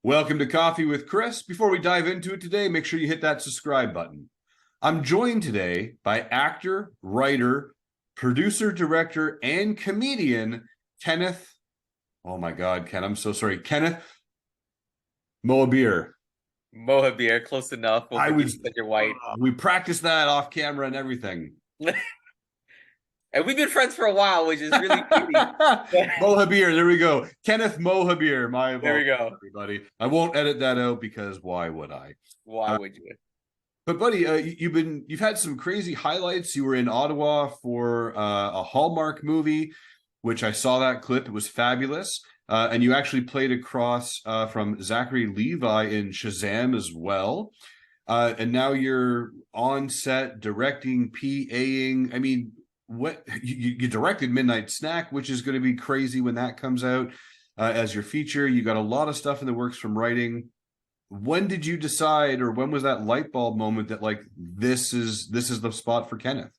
Welcome to Coffee with Chris. Before we dive into it today, make sure you hit that subscribe button. I'm joined today by actor, writer, producer, director, and comedian Kenneth. Oh my God, Ken, I'm so sorry. Kenneth Mohabir. Mohabir, close enough. We'll I forgive was, you that you're white. we practiced that off camera and everything. And we've been friends for a while, which is really funny. Mohabir, there we go. Kenneth Mohabir, my There we apologies, go. everybody. I won't edit that out because why would I? Why Uh, would you? But buddy, you've had some crazy highlights. You were in Ottawa for a Hallmark movie, which I saw that clip. It was fabulous. And you actually played across from Zachary Levi in Shazam as well. And now you're on set directing, PAing. I mean, what you directed Midnight Snack, which is going to be crazy when that comes out as your feature. You got a lot of stuff in the works from writing. When did you decide, or when was that light bulb moment that like this is the spot for Kenneth?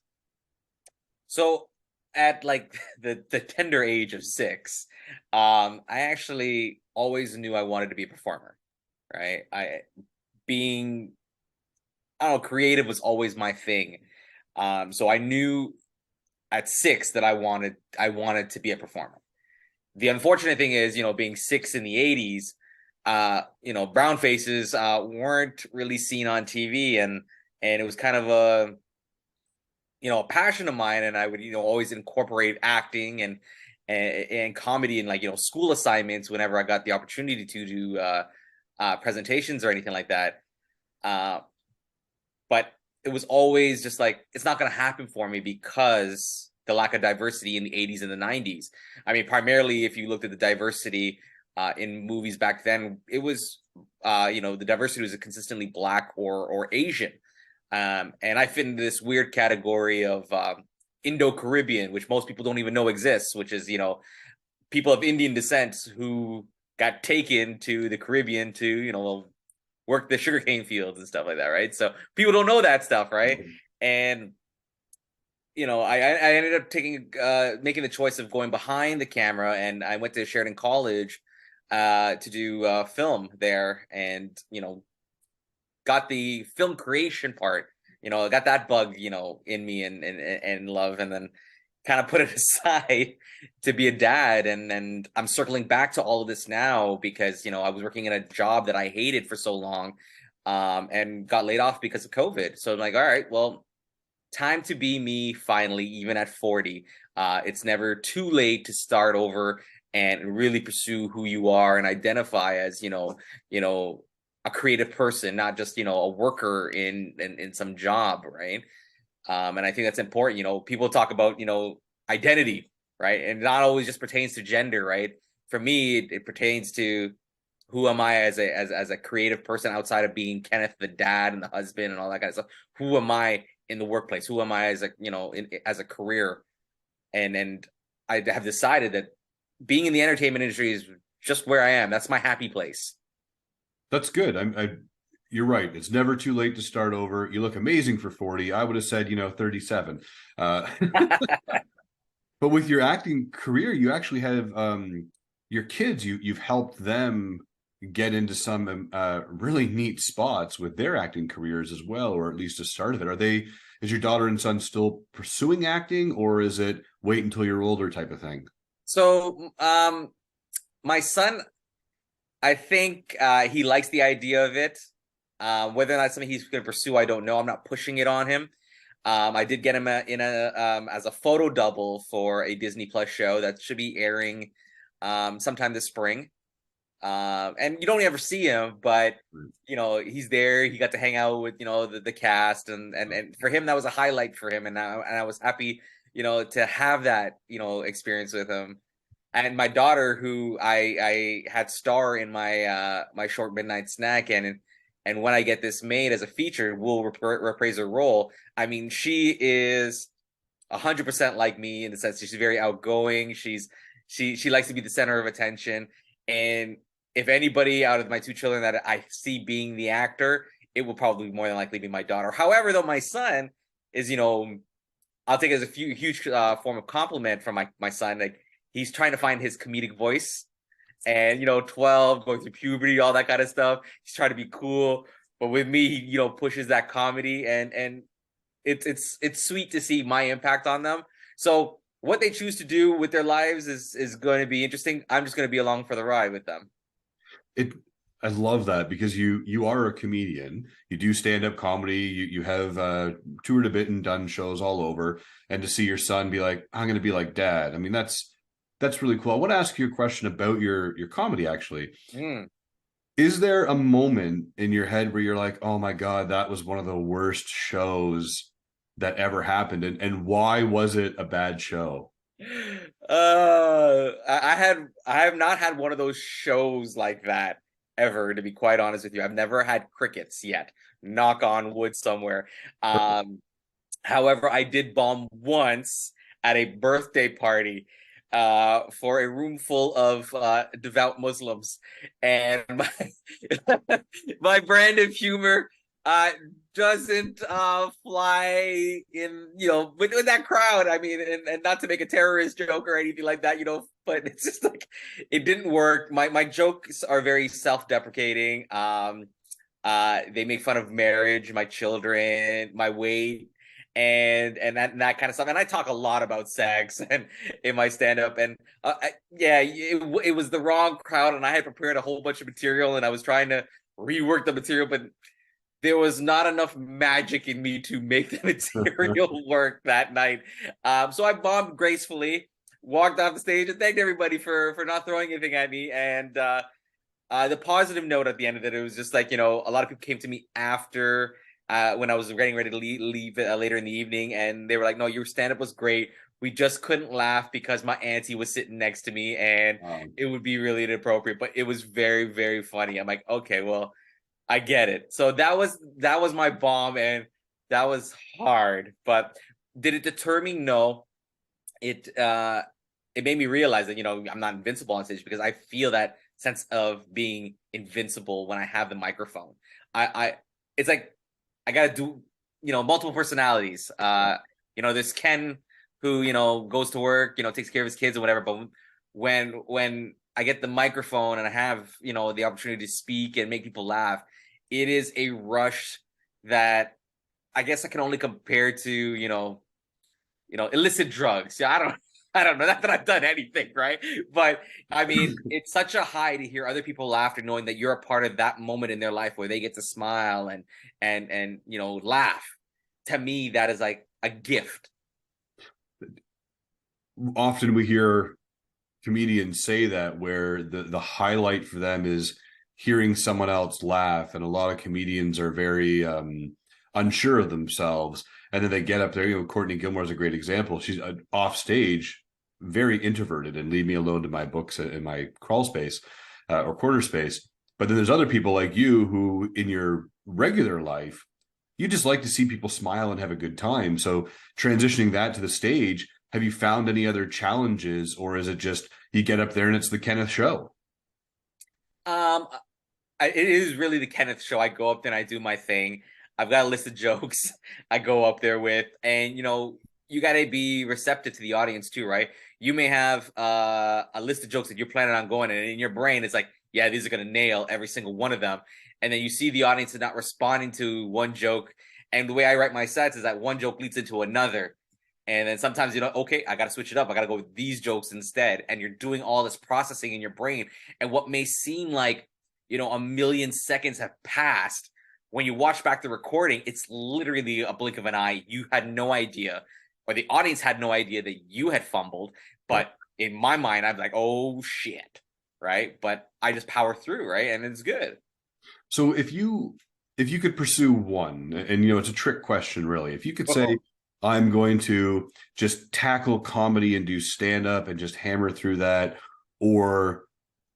So at like the tender age of 6, I actually always knew I wanted to be a performer, right? Being I don't know, creative was always my thing. So I knew at 6 that I wanted to be a performer. The unfortunate thing is, being 6 in the 80s, brown faces weren't really seen on TV, and it was kind of a passion of mine, and I would always incorporate acting and comedy and like school assignments whenever I got the opportunity to do presentations or anything like that. But it was always just like it's not going to happen for me because the lack of diversity in the 80s and the 90s. I mean, primarily if you looked at the diversity in movies back then, it was the diversity was consistently black or Asian. And I fit into this weird category of Indo-Caribbean, which most people don't even know exists, which is, people of Indian descent who got taken to the Caribbean to, work the sugarcane fields and stuff like that, right? So people don't know that stuff, right? And I ended up making the choice of going behind the camera, and I went to Sheridan College to do film there, and got the film creation part. I got that bug, in me and love, and then kind of put it aside to be a dad. And I'm circling back to all of this now because, I was working in a job that I hated for so long, and got laid off because of COVID. So I'm like, all right, well, time to be me finally, even at 40. It's never too late to start over and really pursue who you are and identify as, a creative person, not just, a worker in some job, right? And I think that's important. People talk about, identity, right? And not always just pertains to gender, right? For me, it pertains to who am I as a creative person outside of being Kenneth the dad and the husband and all that kind of stuff. Who am I in the workplace? Who am I as as a career? And I have decided that being in the entertainment industry is just where I am. That's my happy place. That's good. You're right. It's never too late to start over. You look amazing for 40. I would have said, 37. Uh, but with your acting career, you actually have your kids. You've helped them get into some really neat spots with their acting careers as well, or at least a start of it. Is your daughter and son still pursuing acting, or is it wait until you're older type of thing? So, my son, I think he likes the idea of it. Whether or not something he's going to pursue, I don't know. I'm not pushing it on him. I did get him as a photo double for a Disney Plus show that should be airing sometime this spring. And you don't ever see him, but he's there. He got to hang out with the cast, and for him that was a highlight for him, and I was happy to have that experience with him. And my daughter, who I had star in my short Midnight Snack, and when I get this made as a feature, will reprise her role. I mean, she is 100% like me in the sense that she's very outgoing. She likes to be the center of attention, and if anybody out of my 2 children that I see being the actor, it will probably more than likely be my daughter. However, though, my son is I'll take it as a huge form of compliment from my son. Like he's trying to find his comedic voice, and 12, going through puberty, all that kind of stuff. He's trying to be cool, but with me, he pushes that comedy, and it's sweet to see my impact on them. So what they choose to do with their lives is going to be interesting. I'm just going to be along for the ride with them. It I love that because you are a comedian. You do stand-up comedy. You have toured a bit and done shows all over. And to see your son be like, I'm gonna be like dad. I mean, that's really cool. I want to ask you a question about your comedy actually. Mm. Is there a moment in your head where you're like, oh my God, that was one of the worst shows that ever happened? And why was it a bad show? I have not had one of those shows like that ever, to be quite honest with you. I've never had crickets yet. Knock on wood somewhere. Um, However, I did bomb once at a birthday party for a room full of devout Muslims, and my brand of humor uh, doesn't fly in with that crowd. I mean, and not to make a terrorist joke or anything like that, but it's just like it didn't work. My jokes are very self-deprecating. They make fun of marriage, my children, my weight, and that kind of stuff. And I talk a lot about sex and in my stand up. And yeah, it was the wrong crowd, and I had prepared a whole bunch of material, and I was trying to rework the material, but there was not enough magic in me to make the material work that night. So I bombed gracefully, walked off the stage, and thanked everybody for not throwing anything at me. And the positive note at the end of it was just like, a lot of people came to me after when I was getting ready to leave later in the evening, and they were like, no, your stand-up was great. We just couldn't laugh because my auntie was sitting next to me, and it would be really inappropriate, but it was very, very funny. I'm like, okay, well, I get it. So that was my bomb, and that was hard. But did it deter me? No. It made me realize that I'm not invincible on stage, because I feel that sense of being invincible when I have the microphone. I it's like I gotta do multiple personalities. There's Ken who goes to work, takes care of his kids or whatever. But when I get the microphone and I have the opportunity to speak and make people laugh, it is a rush that I guess I can only compare to illicit drugs. Yeah, I don't know. Not that I've done anything, right? But I mean, it's such a high to hear other people laughter, knowing that you're a part of that moment in their life where they get to smile and laugh. To me, that is like a gift. Often we hear comedians say that where the highlight for them is hearing someone else laugh, and a lot of comedians are very unsure of themselves, and then they get up there. Courtney Gilmore is a great example. She's off stage very introverted and leave me alone to my books in my crawl space or corner space. But then there's other people like you who in your regular life you just like to see people smile and have a good time. So transitioning that to the stage, have you found any other challenges, or is it just you get up there and it's the Kenneth show? Um, it is really the Kenneth show. I go up there and I do my thing. I've got a list of jokes I go up there with, and you got to be receptive to the audience too, right? You may have a list of jokes that you're planning on going, and in your brain it's like, yeah, these are gonna nail every single one of them, and then you see the audience is not responding to one joke, and the way I write my sets is that one joke leads into another, and then sometimes okay, I got to switch it up. I got to go with these jokes instead, and you're doing all this processing in your brain, and what may seem like a million seconds have passed. When you watch back the recording, it's literally a blink of an eye. You had no idea, or the audience had no idea that you had fumbled. But in my mind, I'm like, oh shit, right? But I just power through, right? And it's good. So if you could pursue one, and it's a trick question really, if you could say, Oh. I'm going to just tackle comedy and do stand up and just hammer through that, or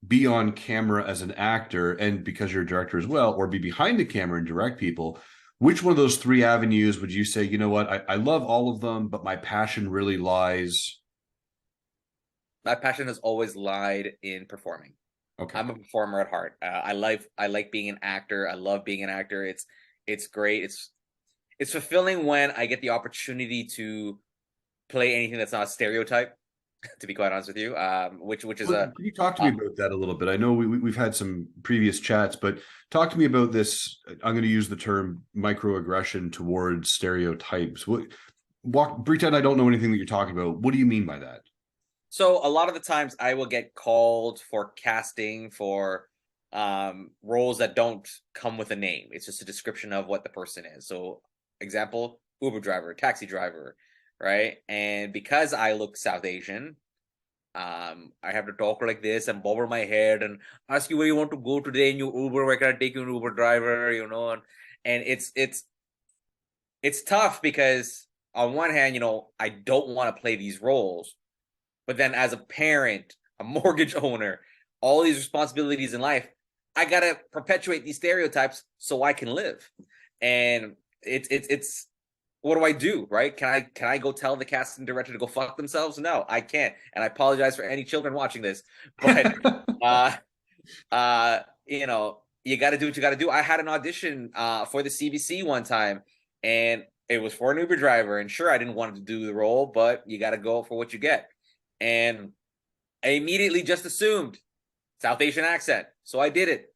be on camera as an actor, and because you're a director as well, or be behind the camera and direct people, which one of those three avenues would you say, you know what, I love all of them, but my passion really lies? My passion has always lied in performing. Okay. I'm a performer at heart. I like being an actor. I love being an actor. It's great. It's fulfilling when I get the opportunity to play anything that's not a stereotype, to be quite honest with you. Which is Well, a can you talk to me uh, about that a little bit? I know we've had some previous chats, but talk to me about this. I'm going to use the term microaggression towards stereotypes. Pretend I don't know anything that you're talking about. What do you mean by that? so a lot of the times I will get called for casting for roles that don't come with a name. It's just a description of what the person is. So example, Uber driver, taxi driver, right? And because I look South Asian, I have to talk like this and bob my head and ask you where you want to go today in your Uber, where can I take you an Uber driver, and it's tough because on one hand, I don't want to play these roles, but then as a parent, a mortgage owner, all these responsibilities in life, I gotta perpetuate these stereotypes so I can live. And it's what do I do, right? Can I go tell the casting director to go fuck themselves? No, I can't. And I apologize for any children watching this, but uh you got to do what you got to do. I had an audition for the CBC one time, and it was for an Uber driver. And sure, I didn't want to do the role, but you got to go for what you get. And I immediately just assumed South Asian accent, so I did it.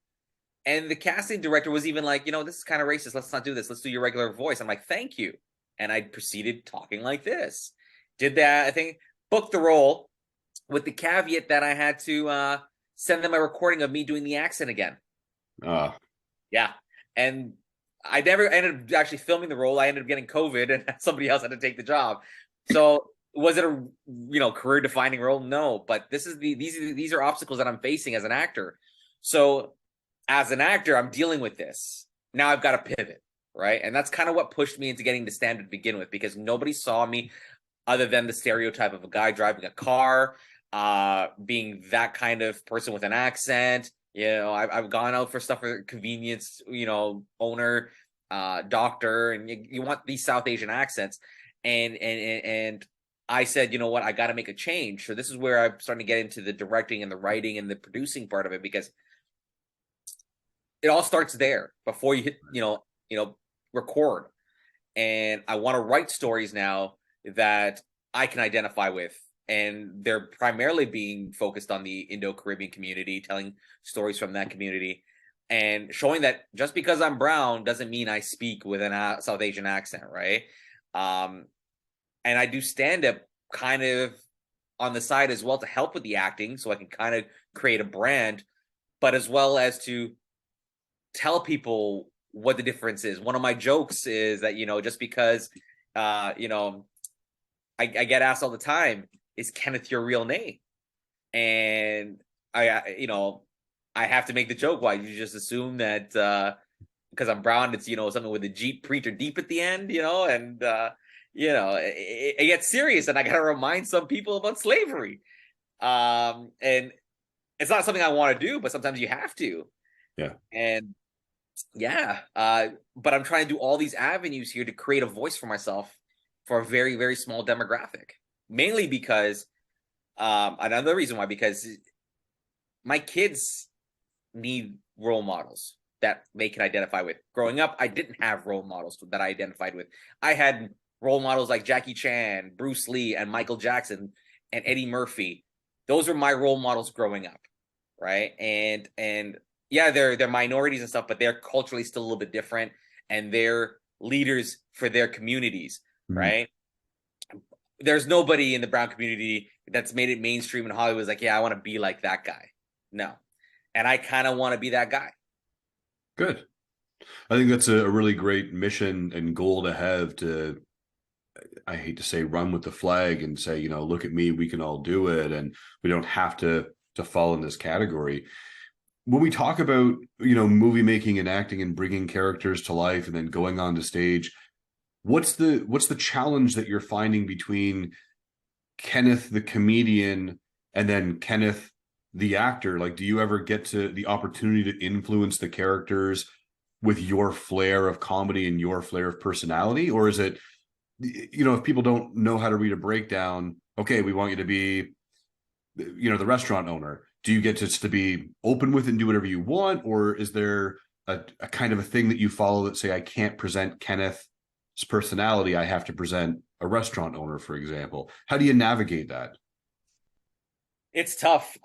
And the casting director was even like, this is kind of racist. Let's not do this. Let's do your regular voice. I'm like, thank you. And I proceeded talking like this. Did that, I think, booked the role with the caveat that I had to send them a recording of me doing the accent again. Uh, Yeah. And I never ended up actually filming the role. I ended up getting COVID and somebody else had to take the job. So was it a career defining role? No, but these are obstacles that I'm facing as an actor. So as an actor, I'm dealing with this. Now I've got to pivot, right? And that's kind of what pushed me into getting the stand to begin with, because nobody saw me other than the stereotype of a guy driving a car, being that kind of person with an accent. I've gone out for stuff for convenience, owner, doctor, and you want these South Asian accents. And I said, you know what, I got to make a change. So this is where I'm starting to get into the directing and the writing and the producing part of it, because it all starts there before you hit, record. And I want to write stories now that I can identify with. And they're primarily being focused on the Indo-Caribbean community, telling stories from that community and showing that just because I'm brown doesn't mean I speak with a South Asian accent, right? And I do stand up kind of on the side as well to help with the acting, so I can kind of create a brand, but as well as to tell people what the difference is. One of my jokes is that, just because, I get asked all the time, is Kenneth your real name? And I have to make the joke. Why you just assume that because I'm brown, it's something with a Jeep preacher deep at the end, and it gets serious, and I got to remind some people about slavery. And it's not something I want to do, but sometimes you have to. yeah. And yeah, but I'm trying to do all these avenues here to create a voice for myself for a very, very small demographic. Mainly because another reason why, because my kids need role models that they can identify with. Growing up, I didn't have role models that I identified with. I had role models like Jackie Chan, Bruce Lee, and Michael Jackson, and Eddie Murphy. Those are my role models growing up, right? And yeah, they're minorities and stuff, but they're culturally still a little bit different, and they're leaders for their communities, right? There's nobody in the brown community that's made it mainstream in Hollywood is like, yeah, I want to be like that guy. No. And I kind of want to be that guy. Good. I think that's a really great mission and goal to have, to, I hate to say, run with the flag and say, look at me, we can all do it. And we don't have to fall in this category. When we talk about, movie making and acting and bringing characters to life and then going on to stage, what's the challenge that you're finding between Kenneth the comedian and then Kenneth the actor? Like, do you ever get to the opportunity to influence the characters with your flair of comedy and your flair of personality? Or is it, if people don't know how to read a breakdown, okay, we want you to be, the restaurant owner. Do you get to be open with it and do whatever you want? Or is there a kind of a thing that you follow that say, I can't present Kenneth's personality, I have to present a restaurant owner, for example? How do you navigate that? It's tough.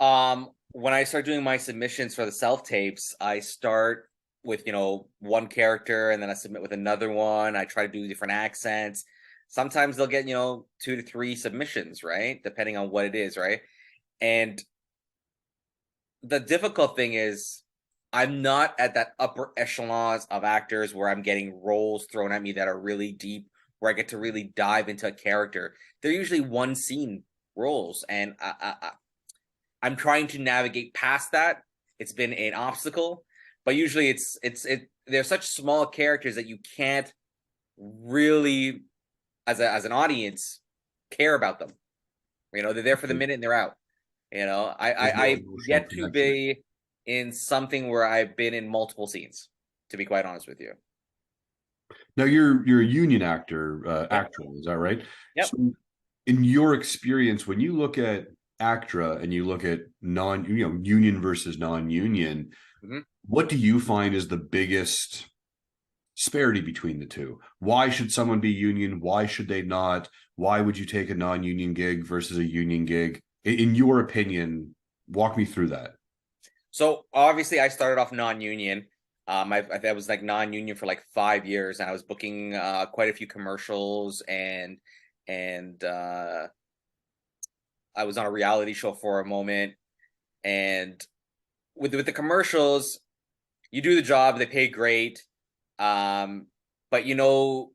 When I start doing my submissions for the self tapes, I start with, one character and then I submit with another one. I try to do different accents. Sometimes they'll get, 2 to 3 submissions, right? Depending on what it is, right? And the difficult thing is I'm not at that upper echelons of actors where I'm getting roles thrown at me that are really deep, where I get to really dive into a character. They're usually one scene roles, and I'm trying to navigate past that. It's been an obstacle, but usually they're such small characters that you can't really, as an audience, care about them. They're there for the minute and they're out. There's no I've emotional yet to connection. be in something where I've been in multiple scenes, to be quite honest with you. Now you're a union actor, Yep. actor, is that right? Yep. So in your experience, when you look at ACTRA and you look at union versus non-union, Mhm. what do you find is the biggest disparity between the two? Why should someone be union? Why should they not? Why would you take a non-union gig versus a union gig? In your opinion, walk me through that. So obviously, I started off non-union. I was like non-union for like 5 years, and I was booking quite a few commercials, and I was on a reality show for a moment. And with the commercials, you do the job, they pay great, but you're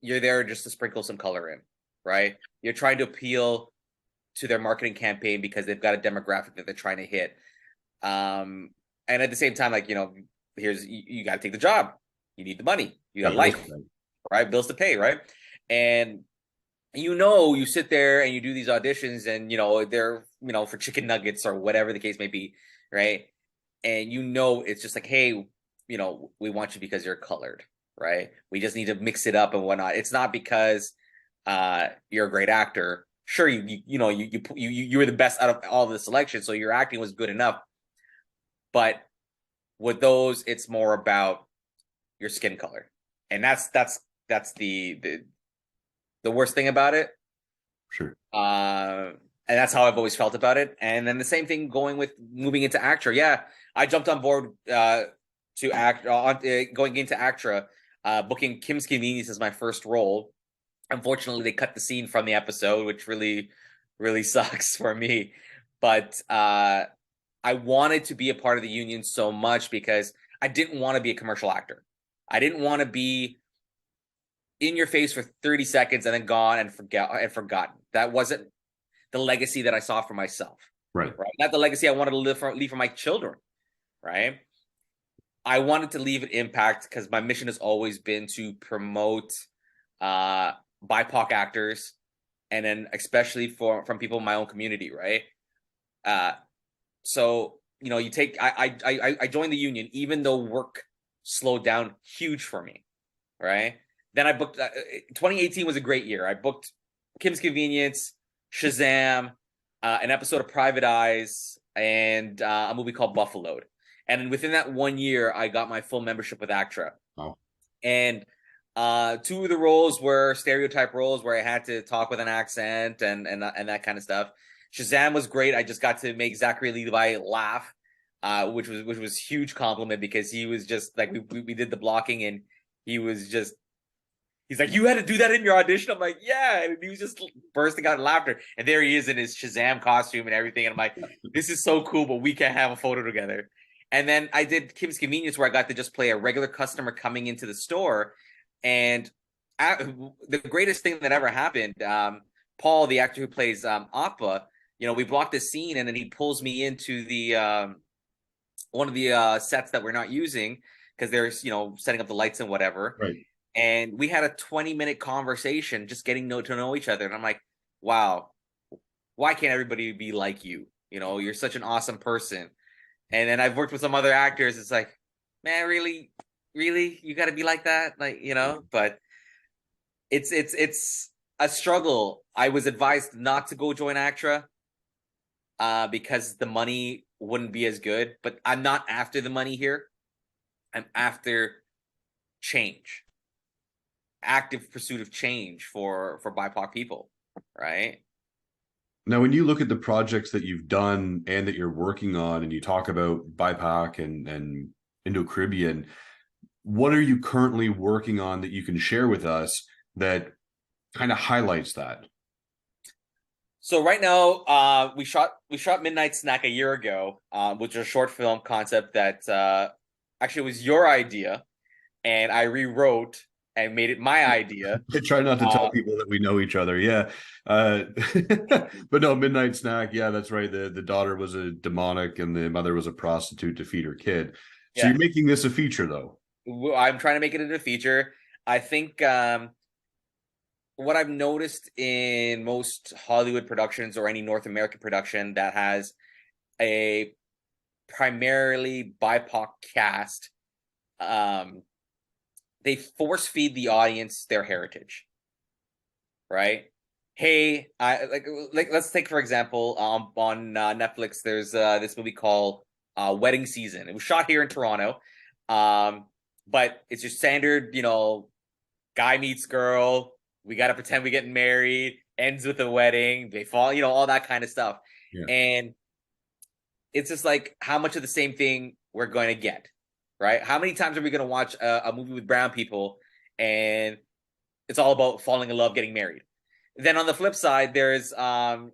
there just to sprinkle some color in, right? You're trying to appeal to their marketing campaign because they've got a demographic that they're trying to hit. And at the same time, like, you got to take the job. You need the money. You got life, right? Bills to pay, right? And you sit there and you do these auditions, and they're for chicken nuggets or whatever the case may be, right? And it's just like, hey, we want you because you're colored, right? We just need to mix it up and whatnot. It's not because you're a great actor. Sure, you were the best out of all the selection, so your acting was good enough. But with those, it's more about your skin color, and that's the worst thing about it. Sure. And that's how I've always felt about it. And then the same thing going with moving into ACTRA. Yeah, I jumped on board to act going into ACTRA, booking Kim's Convenience as my first role. Unfortunately, they cut the scene from the episode, which really, really sucks for me. But I wanted to be a part of the union so much because I didn't want to be a commercial actor. I didn't want to be in your face for 30 seconds and then gone and forgotten. That wasn't the legacy that I saw for myself. Right. Not the legacy I wanted to leave for my children. Right. I wanted to leave an impact because my mission has always been to promote BIPOC actors, and then especially from people in my own community, right? So I joined the union even though work slowed down huge for me, right? Then I booked 2018 was a great year. I booked Kim's Convenience, Shazam, an episode of Private Eyes, and a movie called Buffaloed. And within that 1 year, I got my full membership with ACTRA. Wow. And 2 of the roles were stereotype roles where I had to talk with an accent and that kind of stuff. Shazam was great. I just got to make Zachary Levi laugh, which was huge compliment because he was just like we did the blocking and he's like, you had to do that in your audition. I'm like, yeah, and he was just bursting out in laughter. And there he is in his Shazam costume and everything. And I'm like, this is so cool, but we can't have a photo together. And then I did Kim's Convenience where I got to just play a regular customer coming into the store. And the greatest thing that ever happened, Paul, the actor who plays Appa, we blocked the scene and then he pulls me into the one of the sets that we're not using because they're setting up the lights and whatever. Right. And we had a 20-minute conversation just getting to know each other. And I'm like, wow, why can't everybody be like you? You're such an awesome person. And then I've worked with some other actors. It's like, man, really, you got to be like that, But it's a struggle. I was advised not to go join ACTRA because the money wouldn't be as good. But I'm not after the money here. I'm after change. active pursuit of change for BIPOC people, right? Now, when you look at the projects that you've done and that you're working on, and you talk about BIPOC and Indo-Caribbean, what are you currently working on that you can share with us that kind of highlights that? So right now, we shot Midnight Snack a year ago, which is a short film concept that actually was your idea, and I rewrote and made it my idea. I try not to tell people that we know each other. Yeah. But no, Midnight Snack. Yeah, that's right. The daughter was a demonic and the mother was a prostitute to feed her kid. So Yeah, you're making this a feature, though. I'm trying to make it into a feature. I think what I've noticed in most Hollywood productions or any North American production that has a primarily BIPOC cast, they force feed the audience their heritage, right? Hey, I like let's take for example, on Netflix, there's this movie called Wedding Season. It was shot here in Toronto, but it's your standard, guy meets girl. We got to pretend we're getting married. Ends with a wedding. They fall, all that kind of stuff. Yeah. And it's just like how much of the same thing we're going to get, right? How many times are we going to watch a movie with brown people and it's all about falling in love, getting married? Then on the flip side, there's the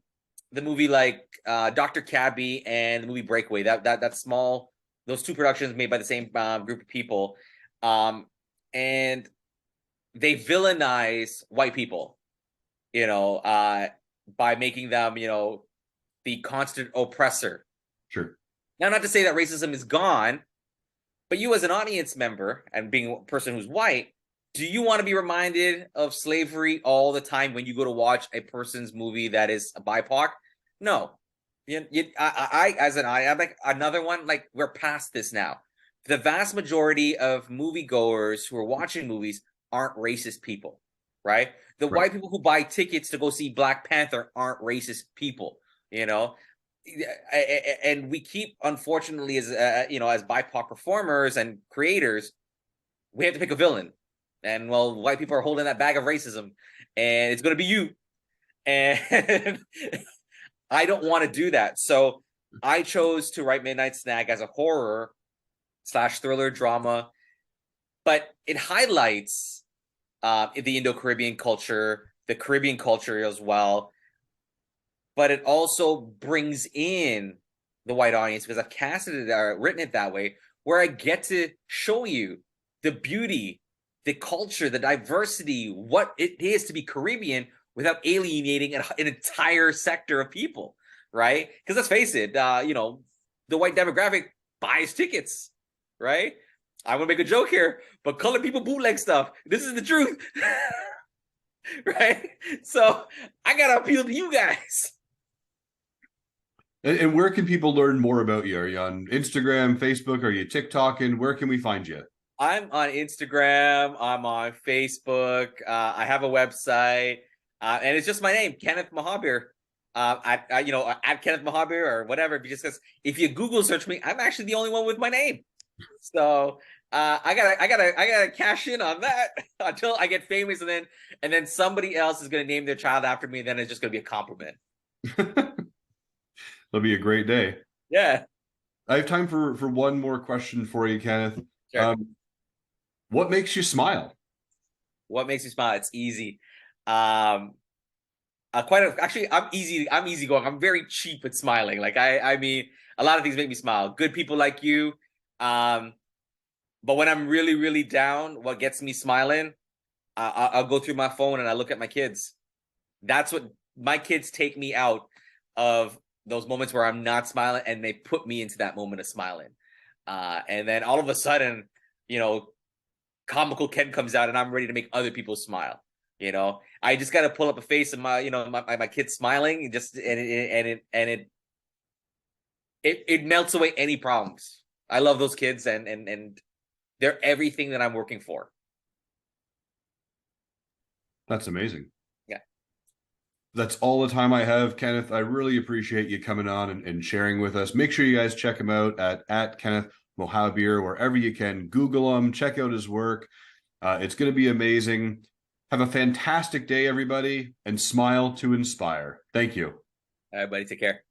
movie like Dr. Cabby and the movie Breakaway. That small, those two productions made by the same group of people, and they villainize white people, by making them, the constant oppressor. Sure. Now, not to say that racism is gone, but you as an audience member and being a person who's white, do you want to be reminded of slavery all the time when you go to watch a person's movie that is a BIPOC? No. I'm like another one, like we're past this now. The vast majority of moviegoers who are watching movies aren't racist people, right? The Right. white people who buy tickets to go see Black Panther aren't racist people, and we keep, unfortunately, as as BIPOC performers and creators, we have to pick a villain, and well, white people are holding that bag of racism, and it's going to be you, and I don't want to do that. So I chose to write Midnight Snack as a horror / thriller drama, but it highlights the Indo-Caribbean culture, the Caribbean culture as well, but it also brings in the white audience because I've casted it or written it that way, where I get to show you the beauty, the culture, the diversity, what it is to be Caribbean without alienating an entire sector of people, right? Because let's face it, the white demographic buys tickets, right? I want to make a joke here, but colored people bootleg stuff. This is the truth, right? So I gotta appeal to you guys. And where can people learn more about you? Are you on Instagram, Facebook? Are you TikToking? Where can we find you? I'm on Instagram. I'm on Facebook. I have a website, and it's just my name, Kenneth Mohabir. At Kenneth Mohabir or whatever. If you Google search me, I'm actually the only one with my name. So I gotta cash in on that until I get famous, and then somebody else is gonna name their child after me. And then it's just gonna be a compliment. It'll be a great day. Yeah. I have time for one more question for you, Kenneth. Sure. What makes you smile? What makes you smile? It's easy. Actually, I'm easy going. I'm very cheap at smiling. Like I mean, a lot of things make me smile. Good people like you. But when I'm really, really down, what gets me smiling, I'll go through my phone and I look at my kids. That's what my kids take me out of those moments where I'm not smiling, and they put me into that moment of smiling. And then all of a sudden, comical Ken comes out and I'm ready to make other people smile. I just got to pull up a face of my kid smiling, and it melts away any problems. I love those kids, and they're everything that I'm working for. That's amazing. Yeah. That's all the time I have, Kenneth. I really appreciate you coming on and sharing with us. Make sure you guys check him out at Kenneth Mohabir, wherever you can. Google him, check out his work. It's going to be amazing. Have a fantastic day, everybody, and smile to inspire. Thank you. Everybody, take care.